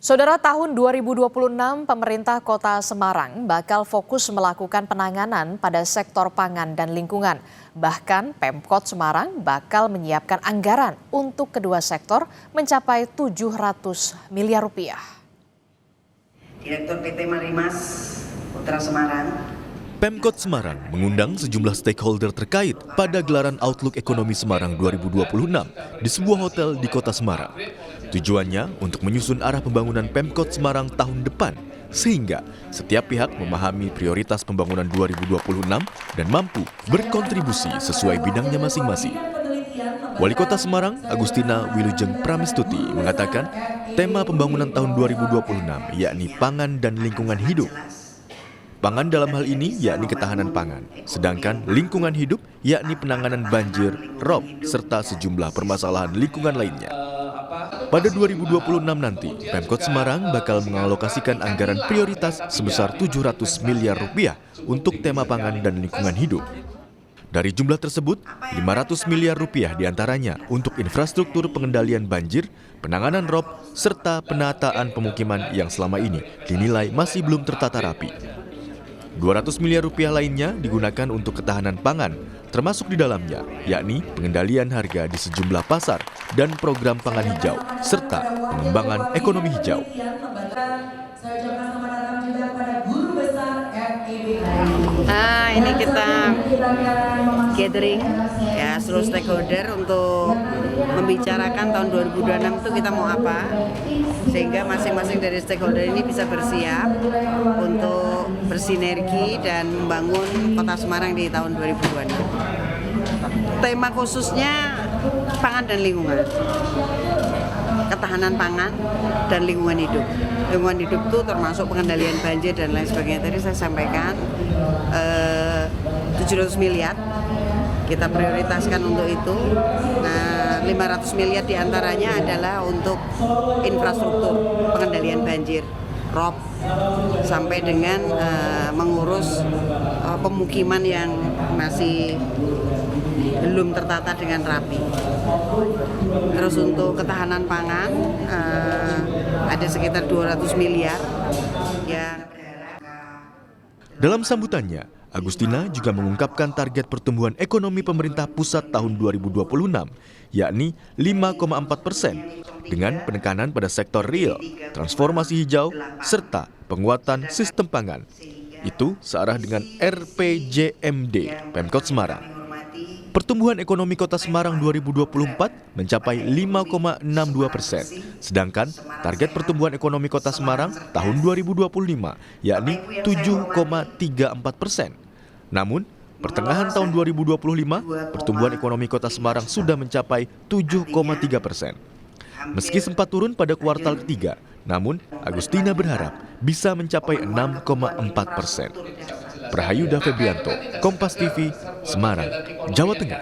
Saudara, tahun 2026 pemerintah Kota Semarang bakal fokus melakukan penanganan pada sektor pangan dan lingkungan. Bahkan Pemkot Semarang bakal menyiapkan anggaran untuk kedua sektor mencapai 700 miliar rupiah. Direktur PT Marimas Putra Semarang. Pemkot Semarang mengundang sejumlah stakeholder terkait pada gelaran Outlook Ekonomi Semarang 2026 di sebuah hotel di Kota Semarang. Tujuannya untuk menyusun arah pembangunan Pemkot Semarang tahun depan, sehingga setiap pihak memahami prioritas pembangunan 2026 dan mampu berkontribusi sesuai bidangnya masing-masing. Wali Kota Semarang, Agustina Wilujeng Pramistuti, mengatakan tema pembangunan tahun 2026 yakni pangan dan lingkungan hidup. Pangan dalam hal ini yakni ketahanan pangan, sedangkan lingkungan hidup yakni penanganan banjir, rob, serta sejumlah permasalahan lingkungan lainnya. Pada 2026 nanti, Pemkot Semarang bakal mengalokasikan anggaran prioritas sebesar 700 miliar rupiah untuk tema pangan dan lingkungan hidup. Dari jumlah tersebut, 500 miliar rupiah diantaranya untuk infrastruktur pengendalian banjir, penanganan rob, serta penataan pemukiman yang selama ini dinilai masih belum tertata rapi. 200 miliar rupiah lainnya digunakan untuk ketahanan pangan, termasuk di dalamnya, yakni pengendalian harga di sejumlah pasar dan program pangan hijau, serta pengembangan ekonomi hijau. Ini kita gathering ya seluruh stakeholder untuk membicarakan tahun 2026 itu kita mau apa, sehingga masing-masing dari stakeholder ini bisa bersiap untuk bersinergi dan membangun Kota Semarang di tahun 2026. Tema khususnya pangan dan lingkungan, ketahanan pangan dan lingkungan hidup. Lingkungan hidup itu termasuk pengendalian banjir dan lain sebagainya. Tadi saya sampaikan 700 miliar kita prioritaskan untuk itu. Nah, 500 miliar diantaranya adalah untuk infrastruktur pengendalian banjir, rob, sampai dengan mengurus pemukiman yang masih belum tertata dengan rapi. Terus untuk ketahanan pangan ada sekitar 200 miliar yang. Dalam sambutannya, Agustina juga mengungkapkan target pertumbuhan ekonomi pemerintah pusat tahun 2026, yakni 5,4%, dengan penekanan pada sektor real, transformasi hijau, serta penguatan sistem pangan. Itu searah dengan RPJMD Pemkot Semarang. Pertumbuhan ekonomi Kota Semarang 2024 mencapai 5,62%, sedangkan target pertumbuhan ekonomi Kota Semarang tahun 2025 yakni 7,34%. Namun, pertengahan tahun 2025, pertumbuhan ekonomi Kota Semarang sudah mencapai 7,3%. Meski sempat turun pada kuartal ketiga, namun Agustina berharap bisa mencapai 6,4%. Prahayuda Febrianto, Kompas TV, Semarang, Jawa Tengah.